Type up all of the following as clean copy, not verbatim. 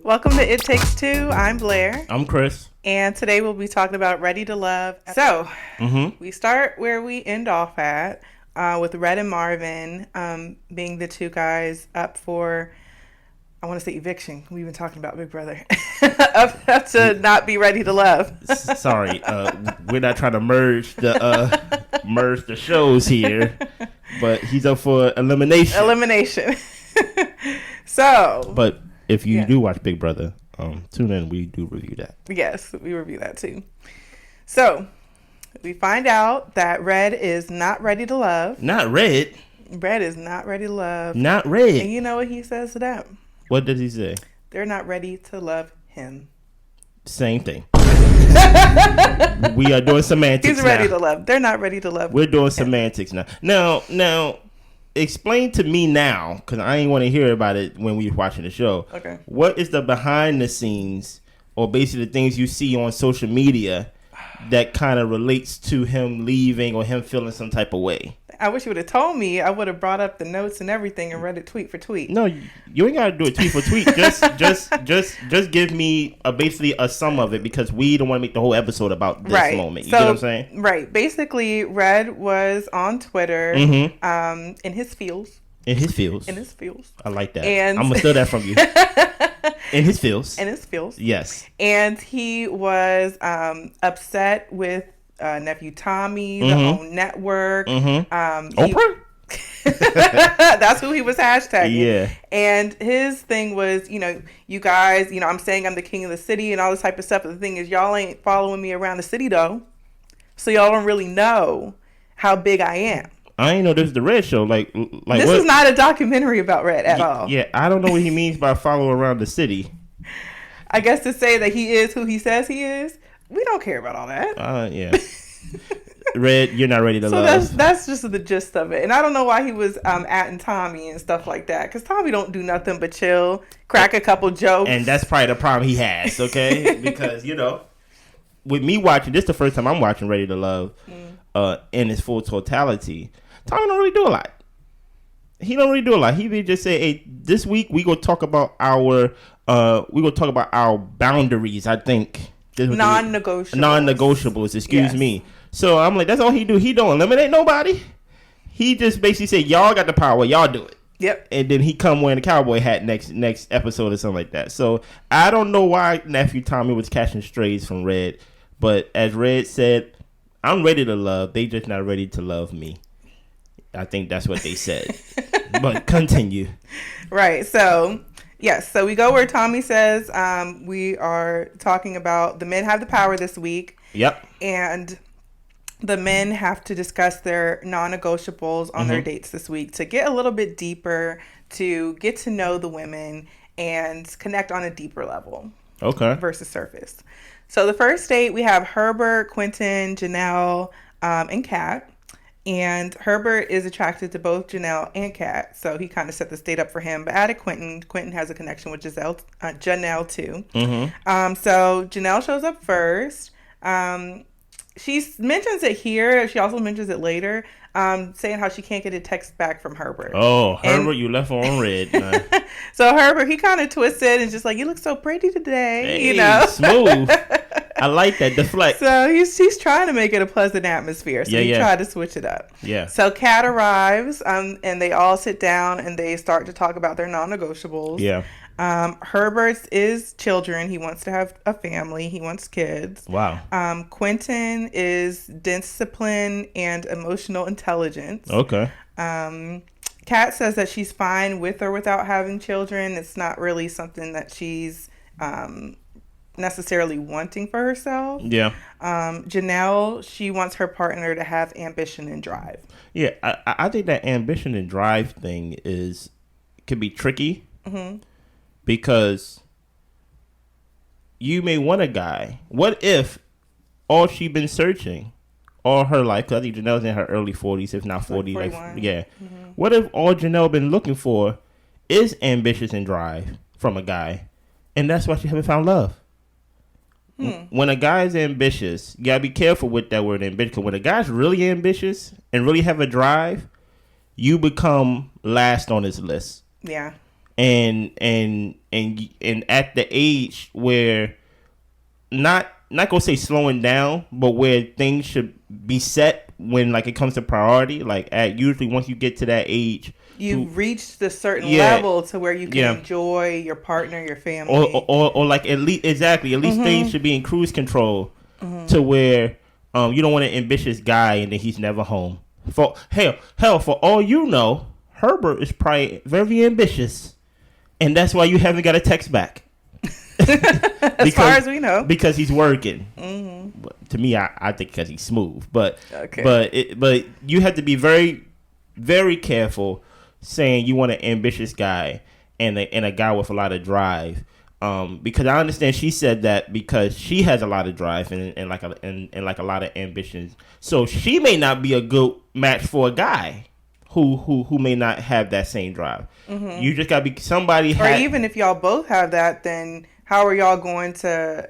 Welcome to It Takes Two. I'm Blair. I'm Chris. And today we'll be talking about Ready to Love. So, we start where we end off at with Red and Marvin being the two guys up for, I want to say eviction. We've been talking about Big Brother. up to not be ready to love. Sorry, we're not trying to merge the shows here, but he's up for elimination. So, but if you do watch Big Brother, tune in. We do review that. Yes, we review that too. So, we find out that Red is not ready to love. Not Red? Red is not ready to love. Not Red. And you know what he says to them? What does he say? They're not ready to love him. Same thing. We are doing semantics now. He's ready to love. They're not ready to love We're doing semantics now. Now, explain to me now, because I ain't want to hear about it when we were watching the show. Okay. What is the behind the scenes, or basically the things you see on social media that kind of relates to him leaving or him feeling some type of way? I wish you would have told me. I would have brought up the notes and everything and read it tweet for tweet. No, you ain't gotta do it tweet for tweet. just give me basically a sum of it, because we don't want to make the whole episode about this moment. You get what I'm saying? Right. Basically, Red was on Twitter in his feels. In his feels. I like that. And I'm gonna steal that from you. In his feels. Yes. And he was upset with nephew Tommy, the whole network. Oprah? That's who he was hashtagging. Yeah. And his thing was, you guys, I'm saying I'm the king of the city and all this type of stuff. But the thing is, y'all ain't following me around the city, though. So y'all don't really know how big I am. I ain't know this is the Red show. Like this what? Is not a documentary about Red at all. Yeah, I don't know what he means by follow around the city. I guess to say that he is who he says he is. We don't care about all that. Yeah. Red, you're not ready to love. So that's just the gist of it. And I don't know why he was atting Tommy and stuff like that. Because Tommy don't do nothing but chill, crack a couple jokes. And that's probably the problem he has, okay? Because, with me watching, this is the first time I'm watching Ready to Love in its full totality. Tommy don't really do a lot. He don't really do a lot. He would just say, hey, this week we gonna talk about our boundaries, I think. Non-negotiables, excuse me. So I'm like, that's all he do. He don't eliminate nobody. He just basically said, y'all got the power, y'all do it. Yep. And then he come wearing a cowboy hat next episode or something like that. So I don't know why nephew Tommy was catching strays from Red, but as Red said, I'm ready to love. They just not ready to love me. I think that's what they said. But continue. Right. So yes, so we go where Tommy says we are talking about the men have the power this week. Yep. And the men have to discuss their non-negotiables on their dates this week to get a little bit deeper, to get to know the women and connect on a deeper level. Okay. Versus surface. So the first date, we have Herbert, Quentin, Janelle, and Kat. And Herbert is attracted to both Janelle and Kat, so he kind of set this date up for him. But added Quentin. Quentin has a connection with Janelle too. So Janelle shows up first. She mentions it here. She also mentions it later, saying how she can't get a text back from Herbert. Oh, Herbert, you left her on red. So Herbert, he kind of twisted and just like, you look so pretty today. Hey, smooth. I like that. Deflect. So he's trying to make it a pleasant atmosphere. So he tried to switch it up. Yeah. So Kat arrives, and they all sit down and they start to talk about their non-negotiables. Yeah. Herbert's is children. He wants to have a family. He wants kids. Wow. Quentin is discipline and emotional intelligence. Okay. Kat says that she's fine with or without having children. It's not really something that she's necessarily wanting for herself. Yeah. Janelle, she wants her partner to have ambition and drive. Yeah, I think that ambition and drive thing can be tricky. Because you may want a guy. What if all she been searching all her life, because I think Janelle's in her early 40s, if not 40. Like yeah. What if all Janelle been looking for is ambitious and drive from a guy, and that's why she haven't found love? When a guy's ambitious, you gotta be careful with that word ambitious, because when a guy's really ambitious and really have a drive, you become last on his list. Yeah. and at the age where not gonna say slowing down, but where things should be set when like it comes to priority. Like at usually once you get to that age, you've reached a certain level to where you can enjoy your partner, your family, or like at least things should be in cruise control to where you don't want an ambitious guy and then he's never home. For hell, for all you know, Herbert is probably very ambitious, and that's why you haven't got a text back. As far as we know, because he's working. But to me, I think because he's smooth. But but you have to be very, very careful saying you want an ambitious guy and a guy with a lot of drive. Because I understand she said that because she has a lot of drive and like a lot of ambitions. So she may not be a good match for a guy who may not have that same drive. You just gotta be somebody. Or even if y'all both have that, then how are y'all going to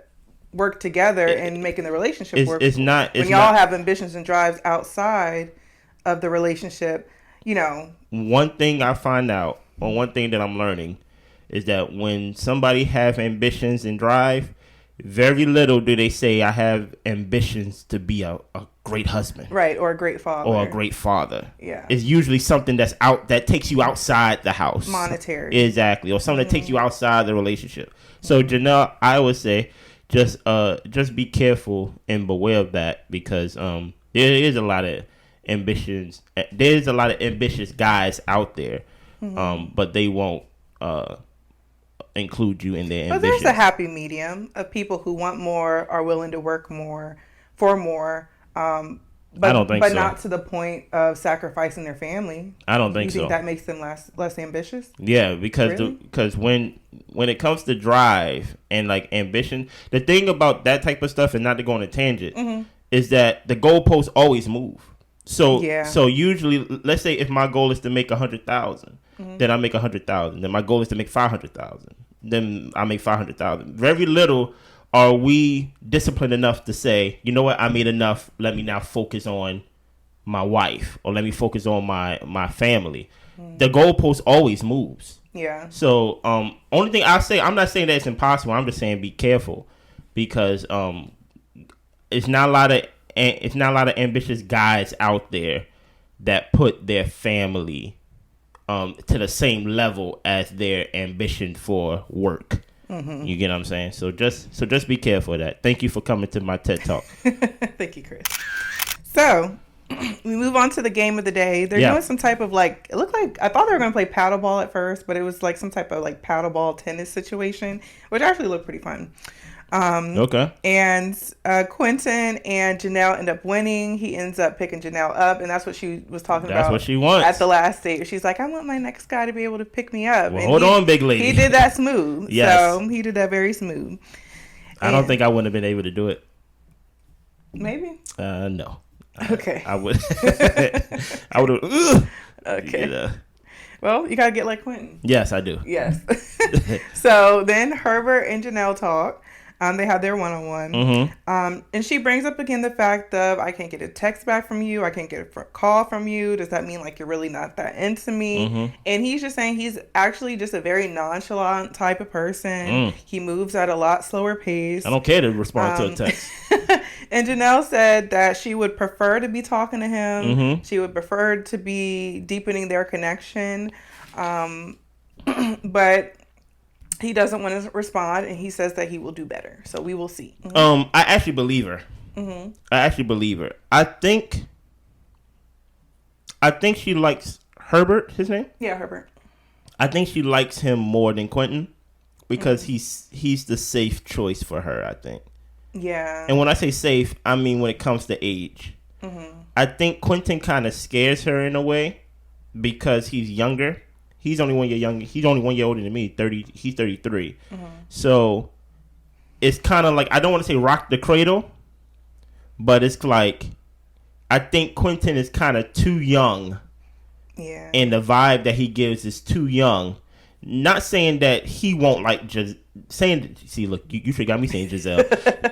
work together and making the relationship work? It's not when y'all have ambitions and drives outside of the relationship. You know, one thing I find out, or one thing that I'm learning, is that when somebody have ambitions and drive, very little do they say I have ambitions to be a great husband, right, or a great father, Yeah, it's usually something that takes you outside the house, monetary, exactly, or something that takes you outside the relationship. So Janelle, I would say just be careful and beware of that, because there is a lot of ambitions. There's a lot of ambitious guys out there, but they won't include you in their ambition. But there's a happy medium of people who want more, are willing to work more for more. But I don't think so. Not to the point of sacrificing their family. I don't think so. You think that makes them less ambitious? Yeah, because when it comes to drive and like ambition, the thing about that type of stuff, and not to go on a tangent, is that the goalposts always move. So usually, let's say if my goal is to make 100,000, then I make 100,000. Then my goal is to make 500,000. Then I make 500,000. Very little are we disciplined enough to say, you know what, I made enough. Let me now focus on my wife, or let me focus on my family. The goalpost always moves. Yeah. So only thing I say, I'm not saying that it's impossible. I'm just saying be careful, because it's not a lot of ambitious guys out there that put their family to the same level as their ambition for work. You get what I'm saying? So just be careful of that. Thank you for coming to my TED Talk. Thank you, Chris. So we move on to the game of the day. They're doing some type of like, it looked like, I thought they were going to play paddleball at first, but it was like some type of like paddleball tennis situation, which actually looked pretty fun. Okay. And Quentin and Janelle end up winning. He ends up picking Janelle up, and that's what she was talking about. That's what she wants. At the last date. She's like, I want my next guy to be able to pick me up. Well, hold on, big lady. He did that smooth. Yes. So he did that very smooth. I don't think I wouldn't have been able to do it. Maybe? No. Okay. I would. I would have. Okay. Well, you got to get like Quentin. Yes, I do. Yes. So then Herbert and Janelle talk. They have their one-on-one. And she brings up again the fact of, I can't get a text back from you. I can't get a call from you. Does that mean like you're really not that into me? And he's just saying he's actually just a very nonchalant type of person. He moves at a lot slower pace. I don't care to respond to a text. And Janelle said that she would prefer to be talking to him. She would prefer to be deepening their connection. But he doesn't want to respond, and he says that he will do better. So we will see. I actually believe her. I think she likes Herbert, his name? Yeah, Herbert. I think she likes him more than Quentin, because he's the safe choice for her, I think. Yeah. And when I say safe, I mean when it comes to age. I think Quentin kind of scares her in a way, because he's younger. He's only 1 year younger. He's only 1 year older than me. He's 33. So it's kind of like, I don't want to say rock the cradle, but it's like, I think Quentin is kind of too young. Yeah. And the vibe that he gives is too young. Not saying that he won't like look, you should got me saying Giselle.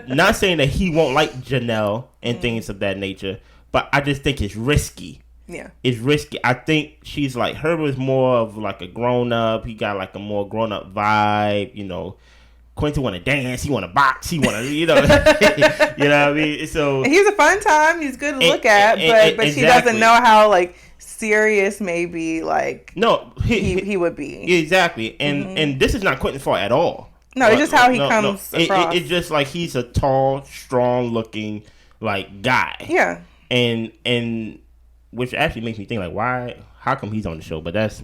Not saying that he won't like Janelle and things of that nature, but I just think it's risky. Yeah. It's risky. I think she's like, Herbert is more of like a grown up. He got like a more grown up vibe. You know, Quentin want to dance. He want to box. He want to, you know, you know what I mean. So And he's a fun time. He's good to look at, but she exactly. doesn't know how like serious maybe like No, he would be. Exactly. And this is not Quentin's fault at all. No, it's just how he comes across. It's just like he's a tall, strong looking like guy. Yeah. And which actually makes me think like, why? How come he's on the show? But that's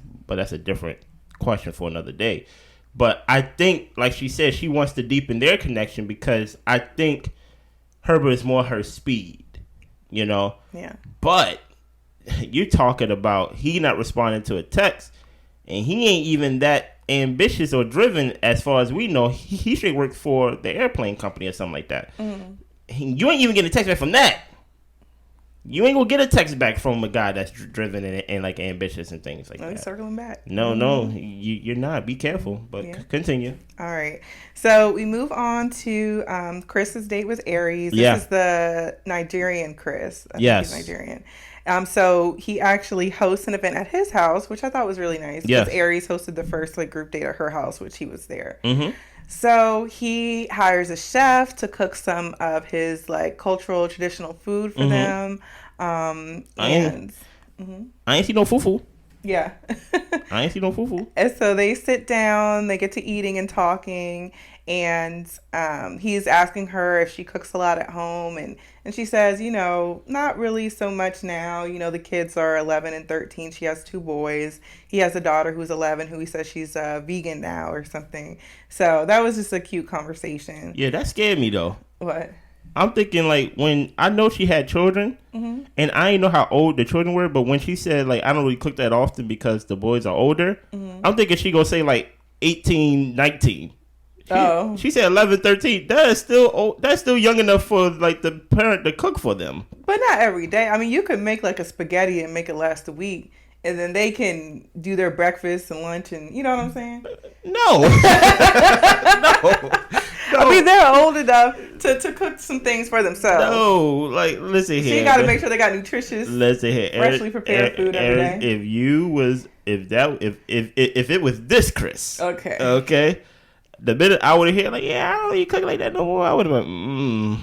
a different question for another day. But I think, like she said, she wants to deepen their connection because I think Herbert is more her speed, you know. Yeah. But you're talking about he not responding to a text, and he ain't even that ambitious or driven as far as we know. He straight worked for the airplane company or something like that. Mm-hmm. You ain't even getting a text back from that. You ain't gonna get a text back from a guy that's driven and like ambitious and things like that. He's circling back. No, you're not. Be careful, but continue. All right. So we move on to Chris's date with Aries. This is the Nigerian Chris. I think he's Nigerian. So he actually hosts an event at his house, which I thought was really nice. Because Aries hosted the first like group date at her house, which he was there. Mm-hmm. So he hires a chef to cook some of his like cultural traditional food for them. I ain't see no fufu. Yeah. I ain't see no fufu. And so they sit down, they get to eating and talking, and he's asking her if she cooks a lot at home, and she says, you know, not really so much now. You know, the kids are 11 and 13. She has 2 boys. He has a daughter who's 11 who he says she's vegan now or something. So that was just a cute conversation. Yeah, that scared me though. What? I'm thinking like when I know she had children, and I didn't know how old the children were, but when she said like I don't really cook that often because the boys are older, I'm thinking she gonna say like 18, 19. She said 11, 13. That is still old. That's still young enough for like the parent to cook for them. But not every day. I mean, you could make like a spaghetti and make it last a week. And then they can do their breakfast and lunch and, you know what I'm saying? No. No. I mean, they're old enough to cook some things for themselves. No, like, listen here. So you got to make sure they got nutritious, listen here, freshly prepared food every day. If it was this Chris. Okay. The minute I would have heard like, yeah, I don't really cook like that no more, I would have been,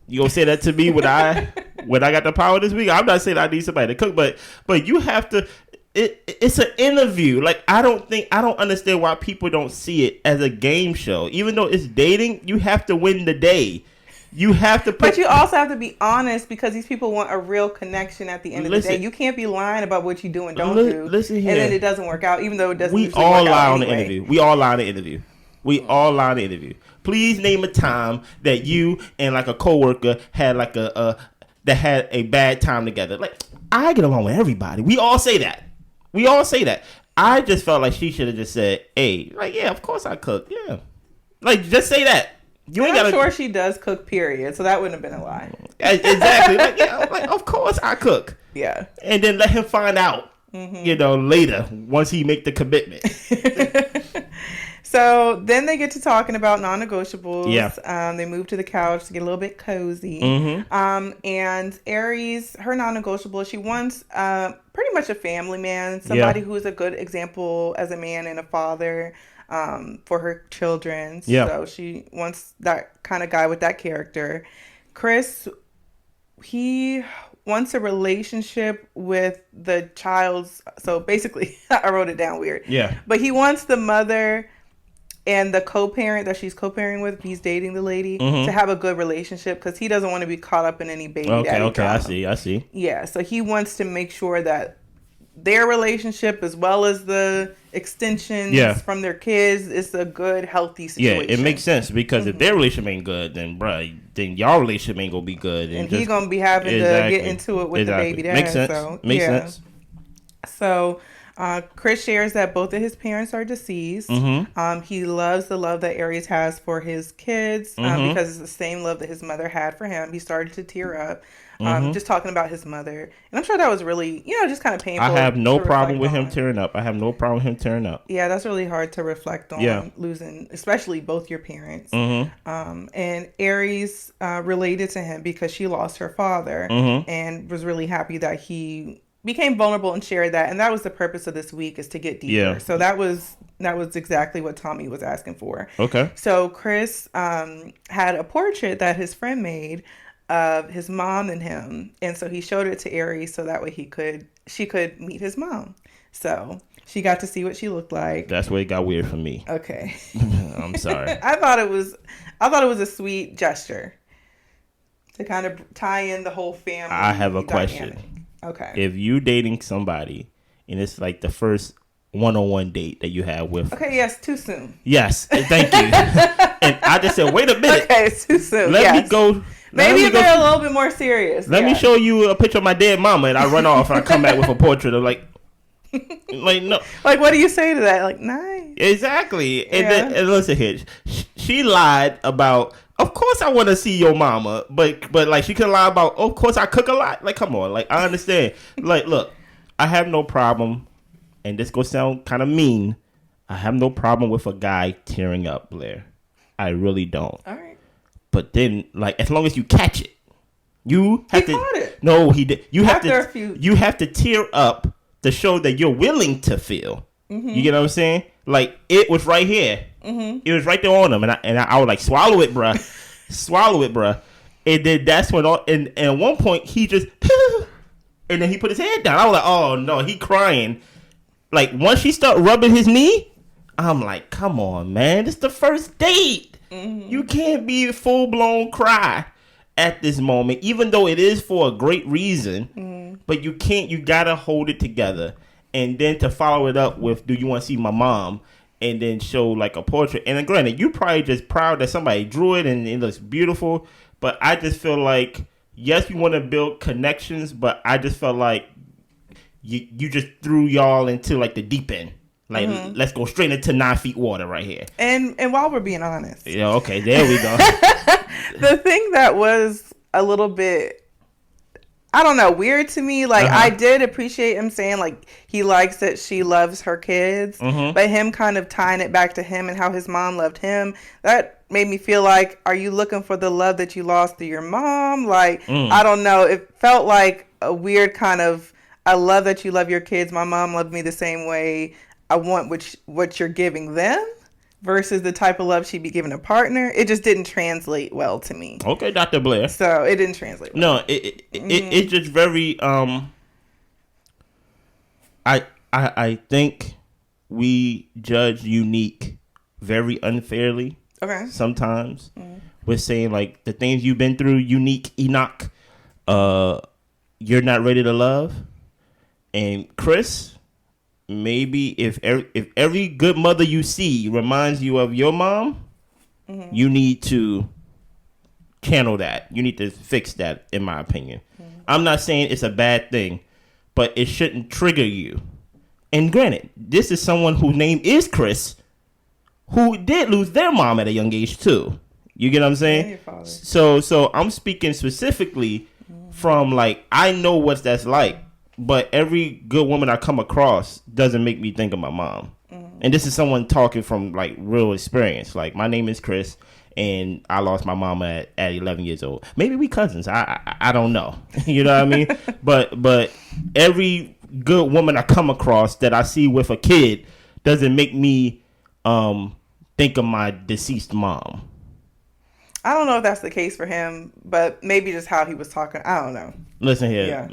you gonna say that to me when I got the power this week? I'm not saying I need somebody to cook, but you have to. It's an interview. Like I don't understand why people don't see it as a game show. Even though it's dating, you have to win the day. You have to but you also have to be honest because these people want a real connection at the end of the day. You can't be lying about what you do and don't do. Listen here. And then it doesn't work out, even though it doesn't. We all lie on the interview. We all lie on the interview. Please name a time that you and like a coworker had like that had a bad time together. Like I get along with everybody. We all say that. I just felt like she should have just said, "Hey, like yeah, of course I cook. Yeah, like just say that." I'm sure she does cook. Period. So that wouldn't have been a lie. Exactly. Like yeah, like of course I cook. Yeah. And then let him find out. You know, later once he make the commitment. So then they get to talking about non-negotiables. Yeah. They move to the couch to get a little bit cozy. And Aries, her non-negotiable, she wants pretty much a family man, somebody who is a good example as a man and a father for her children. Yeah. So she wants that kind of guy with that character. Chris, he wants a relationship with the child's. So basically, I wrote it down weird. Yeah. But he wants the mother and the co-parent that she's co-parenting with, he's dating the lady, to have a good relationship because he doesn't want to be caught up in any baby daddy drama. I see. Yeah, so he wants to make sure that their relationship as well as the extensions from their kids is a good, healthy situation. Yeah, it makes sense because if their relationship ain't good, then then y'all relationship ain't gonna be good. And he's gonna be having to get into it with the baby dad. Makes sense. So, makes sense. So Chris shares that both of his parents are deceased. He loves the love that Aries has for his kids because it's the same love that his mother had for him. He started to tear up just talking about his mother. And I'm sure that was really, just kind of painful. I have no problem with him tearing up. Yeah, that's really hard to reflect on losing, especially both your parents. And Aries related to him because she lost her father and was really happy that he became vulnerable and shared that, and that was the purpose of this week, is to get deeper. Yeah. So that was exactly what Tommy was asking for. Okay. So Chris had a portrait that his friend made of his mom and him, and so he showed it to Aries so that way she could meet his mom. So she got to see what she looked like. That's where it got weird for me. Okay. I'm sorry. I thought it was a sweet gesture to kind of tie in the whole family. I have a dynamic. question. Okay. If you dating somebody and it's like the first one-on-one date that you have with... Okay, yes, too soon. Yes, thank you. And I just said, wait a minute. Okay, it's too soon. Let me go... Maybe if they're a little bit more serious. Let me show you a picture of my dead mama, and I run off and I come back with a portrait of like no. Like, what do you say to that? Like, nice. Exactly. Yeah. And listen here, she lied about... Of course I want to see your mama, but like she could lie about, of course I cook a lot. Like, come on, like I understand. Like, look, I have no problem, and this gonna sound kind of mean. I have no problem with a guy tearing up, Blair. I really don't. All right. But then, like, as long as you catch it, you have to. Caught it. No, he did. You have After to. a few. You have to tear up to show that you're willing to feel. Mm-hmm. You get what I'm saying? Like, it was right here. Mm-hmm. It was right there on him, and I was like, swallow it, bruh. Swallow it, bruh. And then that's when and at one point he just and then he put his head down. I was like, oh no, he crying. Like, once she start rubbing his knee, I'm like, come on, man, this is the first date. Mm-hmm. You can't be a full blown cry at this moment, even though it is for a great reason. Mm-hmm. But you can't. You gotta hold it together, and then to follow it up with, do you want to see my mom? And then show like a portrait. And then granted, you probably just proud that somebody drew it and it looks beautiful. But I just feel like, yes, you want to build connections, but I just felt like you just threw y'all into like the deep end. Like, let's go straight into 9 feet water right here. And while we're being honest. Yeah, okay, there we go. The thing that was a little bit, I don't know, weird to me. Like, I did appreciate him saying, like, he likes that she loves her kids. Mm-hmm. But him kind of tying it back to him and how his mom loved him, that made me feel like, are you looking for the love that you lost through your mom? Like, I don't know. It felt like a weird kind of, I love that you love your kids. My mom loved me the same way. I want what you're giving them versus the type of love she'd be giving a partner. It just didn't translate well to me. Okay, Dr. Blair. So it didn't translate well. No, it's just very I think we judge Unique very unfairly. Okay. Sometimes we're saying like the things you've been through, Unique Enoch, you're not ready to love. And Chris, maybe if every good mother you see reminds you of your mom, you need to channel that. You need to fix that, in my opinion. I'm not saying it's a bad thing, but it shouldn't trigger you. And granted, this is someone whose name is Chris, who did lose their mom at a young age too. You get what I'm saying? So I'm speaking specifically from, like, I know what that's like, but every good woman I come across doesn't make me think of my mom. And this is someone talking from, like, real experience. Like, my name is Chris, and I lost my mama at 11 years old. Maybe we cousins. I don't know. You know what I mean? But every good woman I come across that I see with a kid doesn't make me think of my deceased mom. I don't know if that's the case for him, but maybe just how he was talking. I don't know. Listen here. Yeah.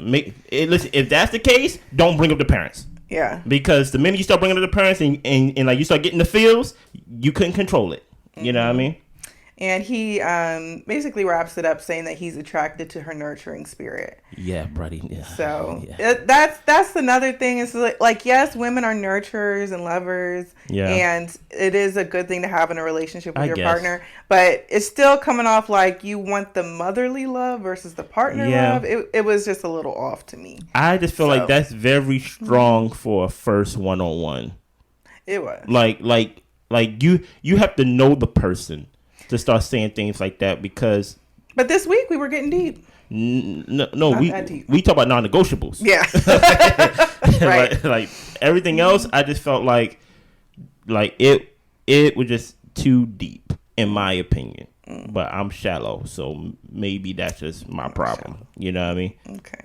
Listen, if that's the case, don't bring up the parents. Yeah. Because the minute you start bringing up the parents and like you start getting the feels, you couldn't control it. You know what I mean? And he basically wraps it up saying that he's attracted to her nurturing spirit. Yeah, buddy. Yeah. So that's another thing. Is like, yes, women are nurturers and lovers. Yeah. And it is a good thing to have in a relationship with your partner. But it's still coming off like you want the motherly love versus the partner love. It was just a little off to me. I just feel like that's very strong for a first one-on-one. It was. Like you have to know the person to start saying things like that, because. But this week we were getting deep. No, we talk about non-negotiables. Yeah. Right. Like everything else, I just felt like it was just too deep, in my opinion. But I'm shallow, so maybe that's just my problem. You know what I mean? Okay.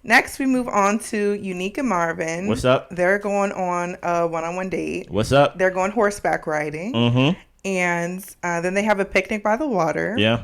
Next, we move on to Unique and Marvin. What's up? They're going on a one-on-one date. What's up? They're going horseback riding. Mm-hmm. And then they have a picnic by the water. Yeah.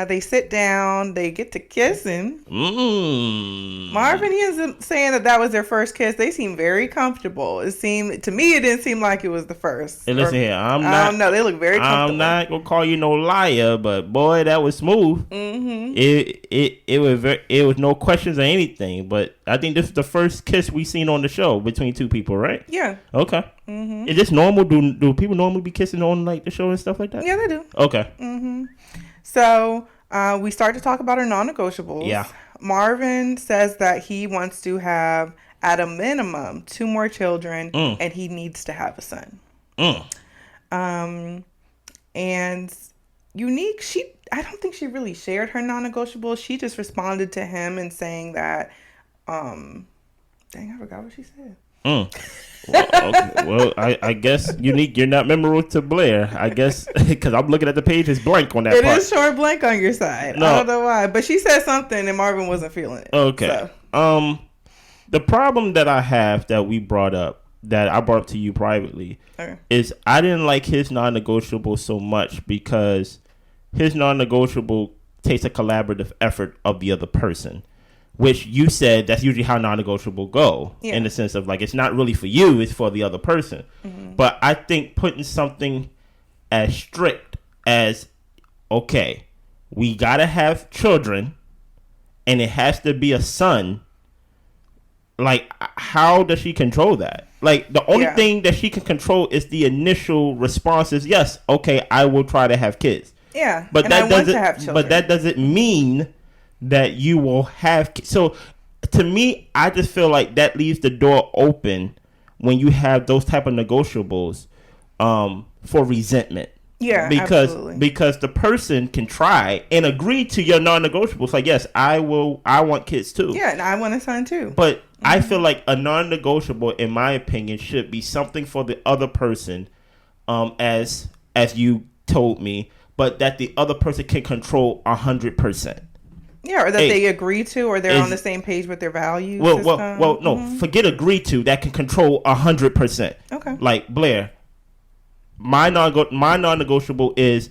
They sit down. They get to kissing. Mm. Marvin, he ends up saying that was their first kiss. They seem very comfortable. It didn't seem like it was the first. Hey, listen here. I don't know. They look very comfortable. I'm not gonna call you no liar, but boy, that was smooth. Mm-hmm. It was no questions or anything. But I think this is the first kiss we seen on the show between two people, right? Yeah. Okay. Mm-hmm. Is this normal? Do people normally be kissing on like the show and stuff like that? Yeah, they do. Okay. Mm-hmm. So we start to talk about our non-negotiables. Yeah. Marvin says that he wants to have, at a minimum, 2 more children, and he needs to have a son. And Unique, I don't think she really shared her non-negotiables. She just responded to him and saying that, dang, I forgot what she said. Well, okay. Well, I guess Unique, you're not memorable to Blair. I guess because I'm looking at the page, it's blank on that part. It is short blank on your side. No. I don't know why, but she said something and Marvin wasn't feeling it. Okay. So. The problem that I have that we brought up, that I brought up to you privately, is I didn't like his non-negotiable so much because his non-negotiable takes a collaborative effort of the other person. Which you said that's usually how non-negotiable go, in the sense of like it's not really for you, it's for the other person. Mm-hmm. But I think putting something as strict as, okay, we gotta have children, and it has to be a son. Like, how does she control that? Like, the only thing that she can control is the initial response is yes, okay, I will try to have kids. Yeah, but that doesn't. But that doesn't mean that you will have. So to me, I just feel like that leaves the door open when you have those type of negotiables for resentment. Yeah, because the person can try and agree to your non-negotiables. Like, yes, I want kids too. Yeah, and I want a son too. But I feel like a non-negotiable, in my opinion, should be something for the other person, as you told me, but that the other person can control 100%. Yeah, or that they agree to, or they're on the same page with their values. Well, no, forget agree to. That can control 100%. Okay. Like Blair, my non-negotiable is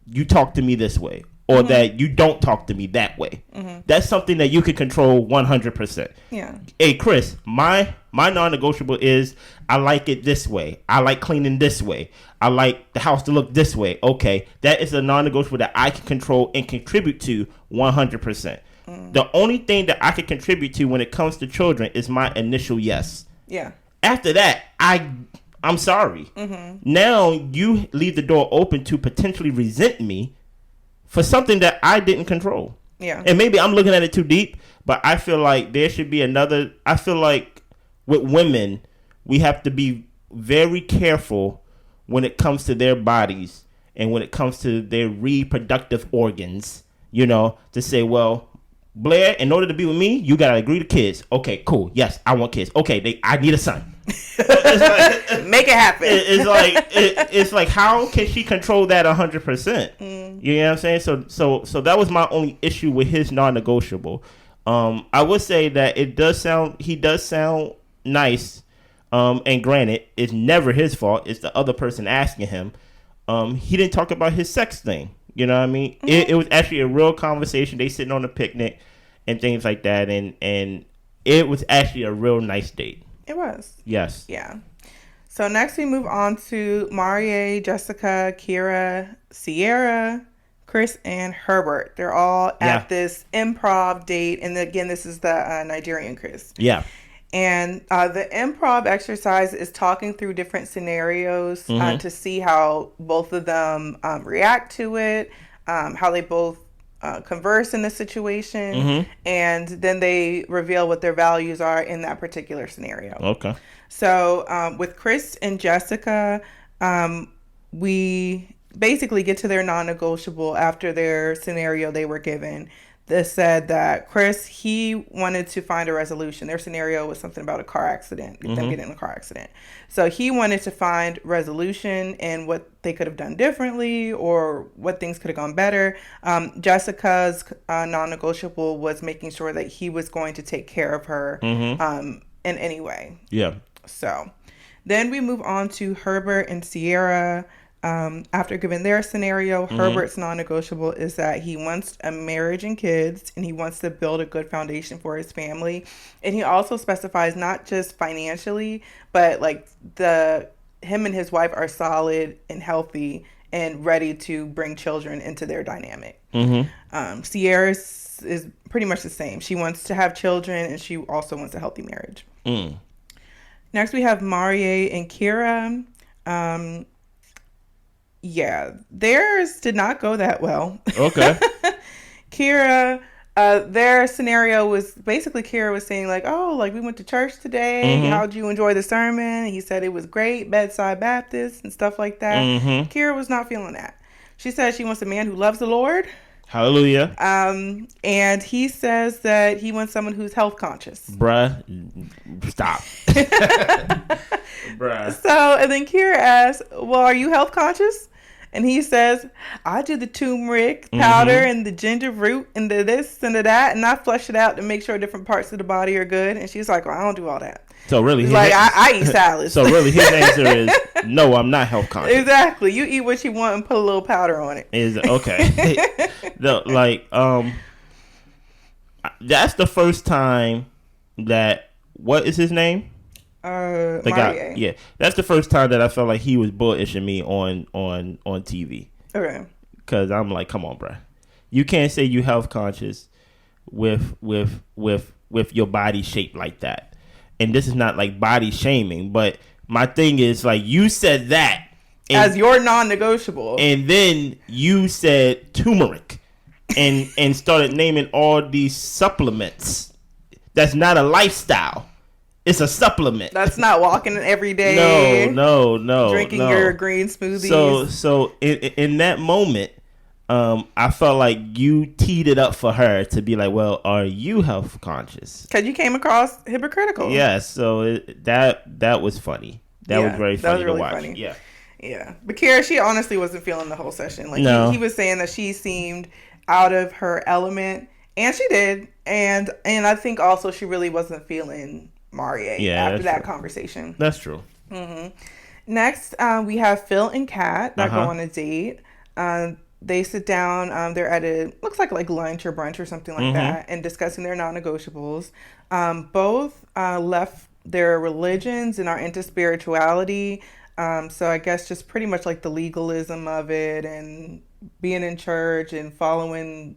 you talk to me this way, or that you don't talk to me that way. Mm-hmm. That's something that you can control 100%. Yeah. Hey, Chris, my non-negotiable is I like it this way. I like cleaning this way. I like the house to look this way. Okay, that is a non-negotiable that I can control and contribute to 100%. The only thing that I can contribute to when it comes to children is my initial yes. Yeah. After that, I'm sorry. Mm-hmm. Now you leave the door open to potentially resent me for something that I didn't control. Yeah. And maybe I'm looking at it too deep, but I feel like there should be another. I feel like with women, we have to be very careful when it comes to their bodies and when it comes to their reproductive organs, to say, well, Blair, in order to be with me, you got to agree to kids. Okay, cool. Yes, I want kids. Okay, I need a son. Make it happen. It's like how can she control that 100%? You know what I'm saying? So that was my only issue with his non-negotiable. I would say that he does sound nice. And granted, it's never his fault. It's the other person asking him. He didn't talk about his sex thing. You know what I mean? Mm-hmm. It was actually a real conversation. They sitting on a picnic and things like that. And it was actually a real nice date. It was. Yes. Yeah. So next we move on to Marie, Jessica, Kira, Sierra, Chris, and Herbert. They're all at this improv date. And again, this is the Nigerian Chris. Yeah. And the improv exercise is talking through different scenarios to see how both of them react to it, how they both converse in the situation, and then they reveal what their values are in that particular scenario. Okay. So with Chris and Jessica, we basically get to their non-negotiable after their scenario they were given. that said that Chris, he wanted to find a resolution. Their scenario was something about a car accident, them getting in a car accident. So he wanted to find resolution and what they could have done differently or what things could have gone better. Jessica's non-negotiable was making sure that he was going to take care of her in any way. Yeah. So then we move on to Herbert and Sierra. After giving their scenario, Herbert's non-negotiable is that he wants a marriage and kids, and he wants to build a good foundation for his family. And he also specifies not just financially, but like him and his wife are solid and healthy and ready to bring children into their dynamic. Sierra is pretty much the same. She wants to have children, and she also wants a healthy marriage. Next, we have Marie and Kira. Yeah, theirs did not go that well. Okay. Kira, their scenario was basically Kira was saying like, oh, like we went to church today. How'd you enjoy the sermon? And he said it was great, bedside Baptist and stuff like that. Kira was not feeling that. She said she wants a man who loves the Lord. Hallelujah. And he says that he wants someone who's health conscious. Bruh, stop. Bruh. So, and then Kira asks, well, are you health conscious? And he says, I do the turmeric powder and the ginger root and the this and the that, and I flush it out to make sure different parts of the body are good. And she's like, well, I don't do all that. So really, I eat salads. So really, his answer is no. I'm not health conscious. Exactly. You eat what you want and put a little powder on it. Is okay. That's the first time that what is his name? The guy. Yeah, that's the first time that I felt like he was bullishing me on TV. Okay. Because I'm like, come on, bro. You can't say you health conscious with your body shaped like that. And this is not like body shaming, but my thing is like you said that as your non-negotiable, and then you said turmeric, and started naming all these supplements. That's not a lifestyle. It's a supplement. That's not walking every day. No. Drinking your green smoothies. So in that moment, I felt like you teed it up for her to be like, well, are you health conscious? Because you came across hypocritical. Yes. So that was funny. That was very funny to watch. Funny. Yeah. But Kira, she honestly wasn't feeling the whole session. Like he was saying that she seemed out of her element, and she did. And I think also she really wasn't feeling Marie after that conversation. That's true. Next, we have Phil and Kat that go on a date. They sit down. They're at looks like lunch or brunch or something like that, and discussing their non-negotiables. Both left their religions and are into spirituality. So I guess just pretty much like the legalism of it and being in church and following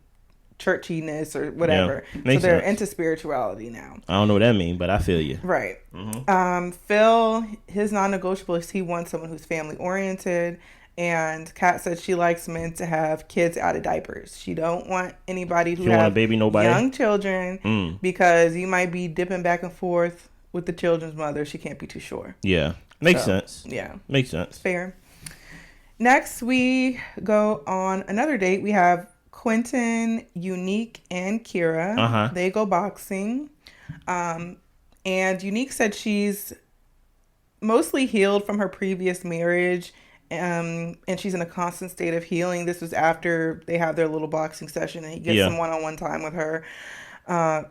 churchiness or whatever. Yeah, so they're into spirituality now. I don't know what that means, but I feel you. Right. Phil, his non-negotiable is he wants someone who's family oriented, and Kat said she likes men to have kids out of diapers. She don't want anybody who have young children because you might be dipping back and forth with the children's mother. She can't be too sure. Yeah. Makes sense. Yeah. Makes sense. Fair. Next, we go on another date. We have Quentin, Unique, and Kira. They go boxing. And Unique said she's mostly healed from her previous marriage. And she's in a constant state of healing. This was after they have their little boxing session and he gets some one-on-one time with her.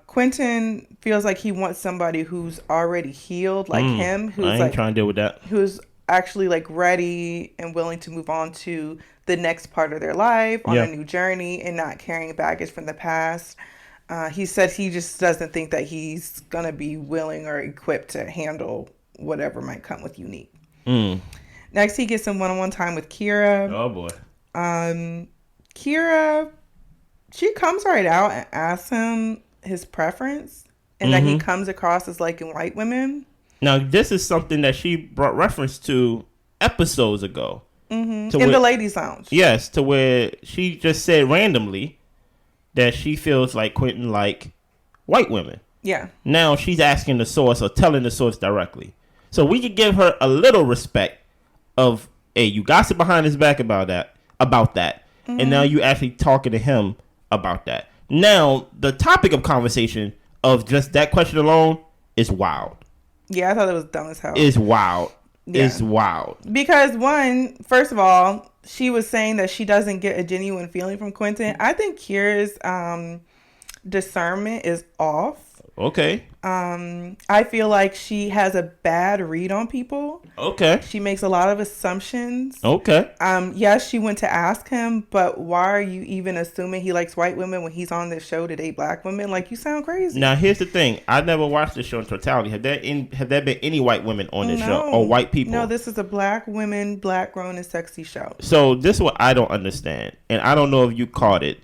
Quentin feels like he wants somebody who's already healed, like him, who's I ain't trying to deal with that. Who's actually ready and willing to move on to the next part of their life on a new journey and not carrying baggage from the past. He said he just doesn't think that he's gonna be willing or equipped to handle whatever might come with Unique. Next, he gets some one-on-one time with Kira. Oh boy. Kira, she comes right out and asks him his preference, and that he comes across as liking white women. Now, this is something that she brought reference to episodes ago. In the ladies' lounge. Yes, to where she just said randomly that she feels like Quentin like white women. Yeah. Now she's asking the source or telling the source directly. So we could give her a little respect of, hey, you gossip behind his back about that. And now you actually talking to him about that. Now, the topic of conversation of just that question alone is wild. Yeah, I thought it was dumb as hell. Is wild. Yeah. Is wild. Because one, first of all, she was saying that she doesn't get a genuine feeling from Quentin. I think Kira's discernment is off. Okay. I feel like she has a bad read on people. Okay. She makes a lot of assumptions. Okay. Yes, she went to ask him, but why are you even assuming he likes white women when he's on this show to date black women? Like, you sound crazy. Now, here's the thing. I never watched this show in totality. Have there been any white women on this show or white people? No, this is a black women, black grown and sexy show. So this is what I don't understand, and I don't know if you caught it.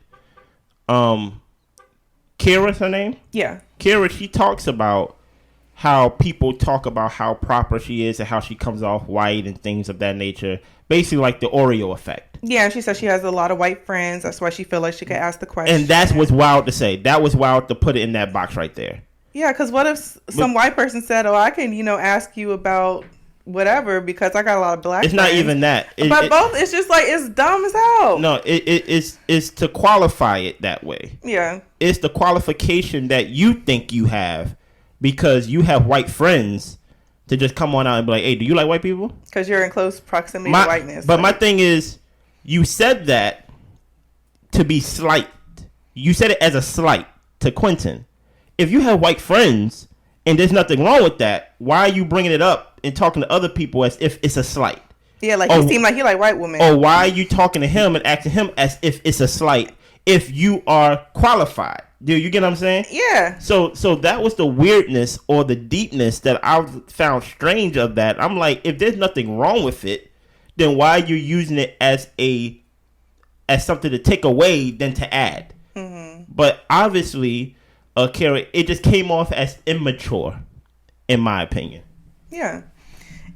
Kira's her name? Yeah. Kira, she talks about how people talk about how proper she is and how she comes off white and things of that nature. Basically like the Oreo effect. Yeah, and she says she has a lot of white friends. That's why she feels like she could ask the question. And that's what's wild to say. That was wild to put it in that box right there. Yeah, because what if some white person said, oh, I can, ask you about whatever because I got a lot of black It's friends. not even that. It's just like, it's dumb as hell. No, it's to qualify it that way. Yeah. It's the qualification that you think you have because you have white friends to just come on out and be like, hey, do you like white people? Because you're in close proximity to whiteness. But my thing is, you said that to be slight. You said it as a slight to Quentin. If you have white friends and there's nothing wrong with that, why are you bringing it up and talking to other people as if it's a slight? Yeah, like he seemed like he like white women. Or why are you talking to him and asking him as if it's a slight if you are qualified? Do you get what I'm saying? Yeah. So that was the weirdness or the deepness that I found strange of that. I'm like, if there's nothing wrong with it, then why are you using it as something to take away than to add? Mm-hmm. But obviously, Kara, it just came off as immature, in my opinion. Yeah.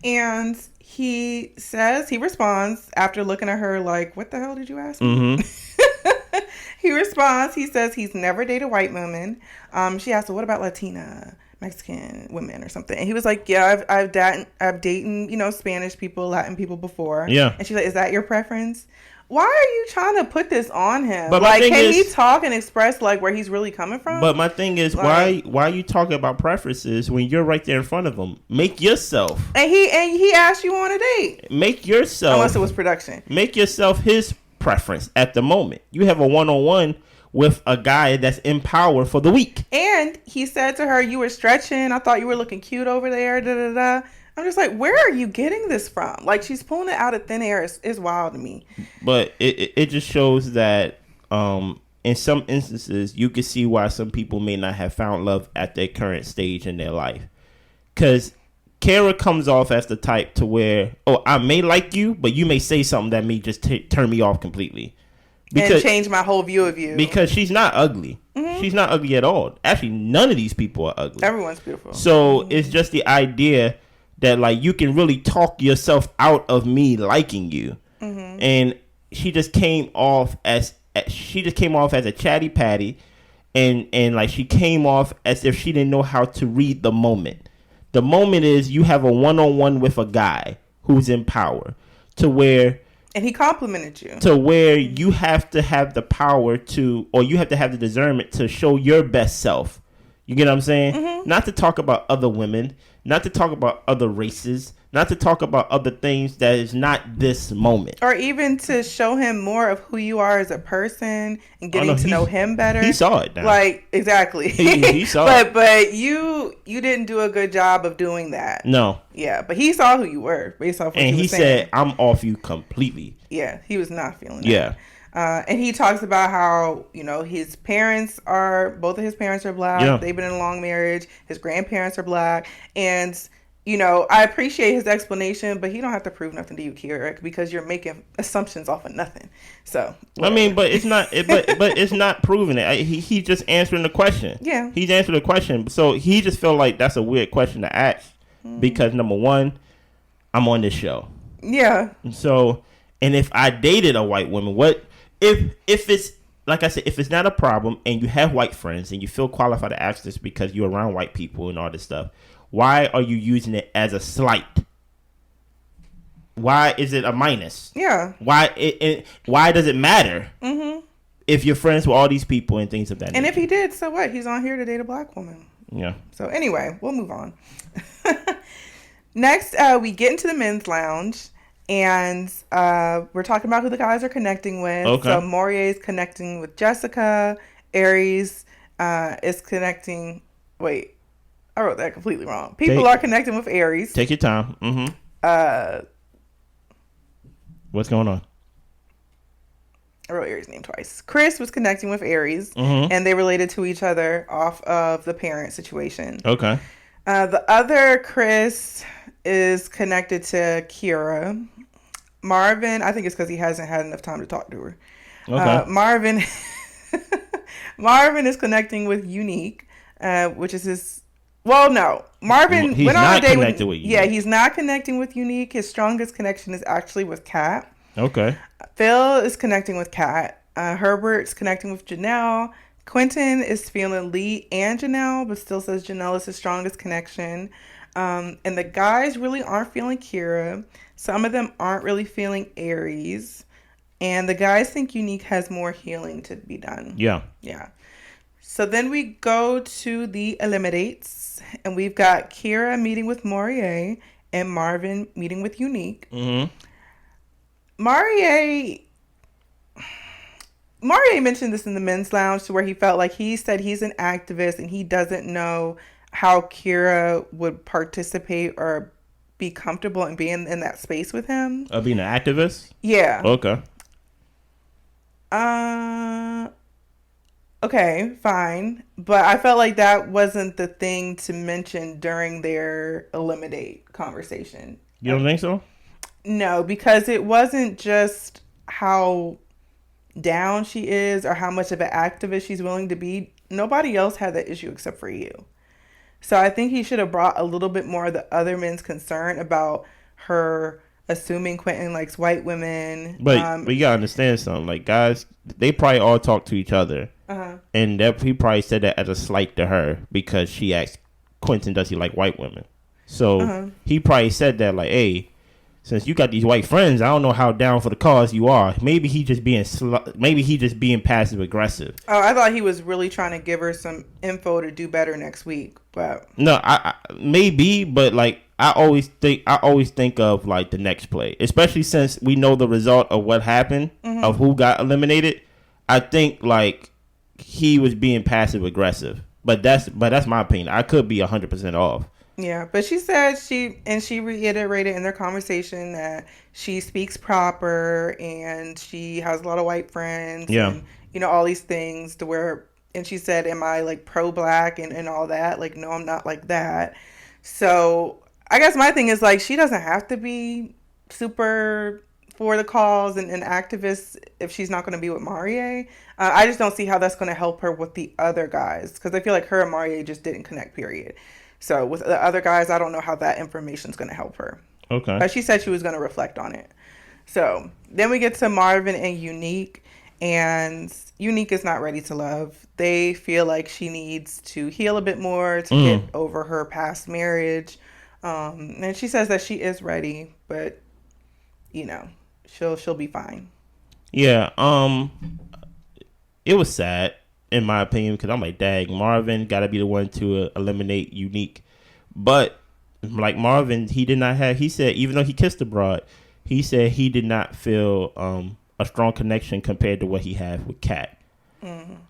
And he responds after looking at her like, what the hell did you ask me? Mm-hmm. He responds, he says he's never dated white women. She asked, well, what about Latina, Mexican women or something? And he was like, yeah, I've dated, Spanish people, Latin people before. Yeah. And she's like, is that your preference? Why are you trying to put this on him? But like, can he talk and express like where he's really coming from? But my thing is, why are you talking about preferences when you're right there in front of him? Make yourself. And he asked you on a date. Make yourself. Unless it was production. Make yourself his preference at the moment. You have a one-on-one with a guy that's in power for the week. And he said to her, you were stretching. I thought you were looking cute over there. Da da da. I'm just like, where are you getting this from? Like, she's pulling it out of thin air. It's wild to me. But it just shows that in some instances, you can see why some people may not have found love at their current stage in their life. Because Kara comes off as the type to where, I may like you, but you may say something that may just turn me off completely. And change my whole view of you. Because she's not ugly. Mm-hmm. She's not ugly at all. Actually, none of these people are ugly. Everyone's beautiful. So it's just the idea that like you can really talk yourself out of me liking you. Mm-hmm. And she just came off as a chatty patty, and like she came off as if she didn't know how to read the moment. The moment is you have a one-on-one with a guy who's in power to where, and he complimented you to where you have to have the power to, or you have to have the discernment to show your best self. You get what I'm saying? Mm-hmm. Not to talk about other women, not to talk about other races, not to talk about other things that is not this moment. Or even to show him more of who you are as a person and getting to know him better. He saw it now. Like, exactly. He saw it. But you didn't do a good job of doing that. No. Yeah, but he saw who you were based off what and he was saying. Said, I'm off you completely. Yeah, he was not feeling that. Yeah. And he talks about how, both of his parents are black. Yeah. They've been in a long marriage. His grandparents are black. And, I appreciate his explanation, but he don't have to prove nothing to you, Kira, because you're making assumptions off of nothing. So, whatever. I mean, but it's not, but it's not proving it. He's just answering the question. Yeah. He's answering the question. So he just felt like that's a weird question to ask because number one, I'm on this show. Yeah. So, and if I dated a white woman, what? If it's, like I said, if it's not a problem and you have white friends and you feel qualified to ask this because you're around white people and all this stuff, why are you using it as a slight? Why is it a minus? Yeah. Why does it matter? Mm-hmm. if you're friends with all these people and things of that And nature. if he did, so what? He's on here to date a black woman. Yeah. So anyway, we'll move on. Next, we get into the men's lounge, and we're talking about who the guys are connecting with. Okay. So Morier is connecting with Jessica. Aries is connecting. Wait, I wrote that completely wrong. People are connecting with Aries. Take your time. Mm-hmm. What's going on? I wrote Aries' name twice. Chris was connecting with Aries, Mm-hmm. and they related to each other off of the parent situation. Okay. The other Chris is connected to Kira. Marvin, I think it's because he hasn't had enough time to talk to her. Okay. Marvin is connecting with Unique, which is his. Well, no, Marvin He's went on not a date connected with Unique. Yeah, he's not connecting with Unique. His strongest connection is actually with Kat. Okay. Phil is connecting with Kat. Herbert's connecting with Janelle. Quentin is feeling Lee and Janelle, but still says Janelle is his strongest connection. And the guys really aren't feeling Kira. Some of them aren't really feeling Aries. And the guys think Unique has more healing to be done. Yeah. Yeah. So then we go to the eliminates. And we've got Kira meeting with Morier and Marvin meeting with Unique. Mm-hmm. Morier mentioned this in the men's lounge, to where he felt like he said he's an activist and he doesn't know how Kira would participate or be comfortable in being in that space with him. Being an activist? Yeah. Okay. Okay, fine. But I felt like that wasn't the thing to mention during their eliminate conversation. You don't think so? No, because it wasn't just how down she is or how much of an activist she's willing to be. Nobody else had that issue except for you. So I think he should have brought a little bit more of the other men's concern about her assuming Quentin likes white women. But you gotta understand something. Like, guys, they probably all talk to each other. And he probably said that as a slight to her because she asked Quentin, does he like white women? So he probably said that like, hey, since you got these white friends, I don't know how down for the cause you are. Maybe he just being passive aggressive. Oh, I thought he was really trying to give her some info to do better next week. But no, I maybe, but like I always think of like the next play, especially since we know the result of what happened of who got eliminated. I think like he was being passive aggressive, but that's my opinion. I could be 100% off. yeah, but she said she reiterated in their conversation that she speaks proper and she has a lot of white friends. Yeah. And, all these things to where, and she said, am I like pro-black and all that? Like, no, I'm not like that. So I guess my thing is like, she doesn't have to be super for the cause and activist if she's not going to be with Morier. I just don't see how that's going to help her with the other guys, because I feel like her and Morier just didn't connect, period. So with the other guys, I don't know how that information is going to help her. Okay. But she said she was going to reflect on it. So then we get to Marvin and Unique, and Unique is not ready to love. They feel like she needs to heal a bit more to get over her past marriage. And she says that she is ready, but she'll be fine. Yeah. It was sad in my opinion because I'm like, dang, Marvin got to be the one to eliminate Unique, but like Marvin, he said even though he kissed the broad, he said he did not feel a strong connection compared to what he had with Kat.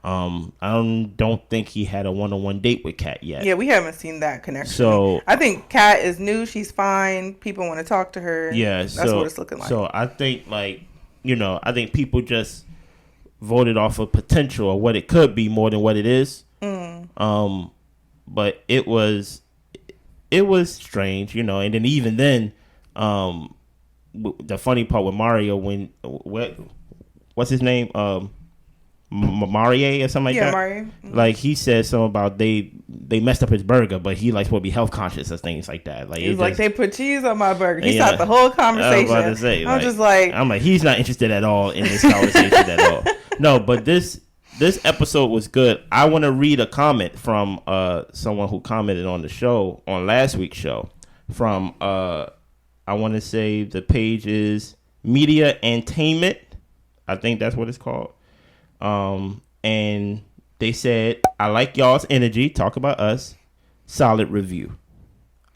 I don't think he had a one-on-one date with Kat yet. Yeah, we haven't seen that connection. So I think Kat is new. She's fine. People want to talk to her. Yeah, that's what it's looking like. So I think I think people just voted off of potential or what it could be more than what it is. But it was strange, and then even then, the funny part with Mario what's his name? Marie or something like that. Marie. Like he said something about they messed up his burger, but he likes to be health conscious or things like that. Like he's like, they put cheese on my burger. He stopped the whole conversation. I was about to say, I'm like, he's not interested at all in this conversation at all. No, but this episode was good. I want to read a comment from someone who commented on the show on last week's show. From I want to say the page is Media Entertainment. I think that's what it's called. And they said, I like y'all's energy. Talk about us. Solid review.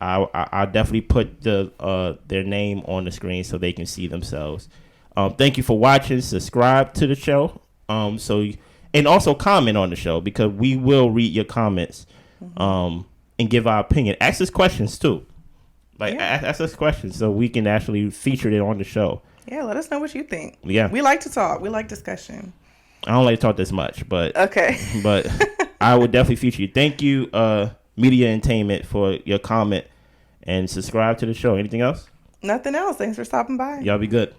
I'll definitely put their name on the screen so they can see themselves. Thank you for watching. Subscribe to the show. And also comment on the show, because we will read your comments and give our opinion. Ask us questions too. Ask us questions so we can actually feature it on the show. Yeah, let us know what you think. Yeah. We like to talk. We like discussion. I don't like to talk this much, but okay. But I would definitely feature you. Thank you, Media Entertainment, for your comment, and subscribe to the show. Anything else? Nothing else. Thanks for stopping by. Y'all be good.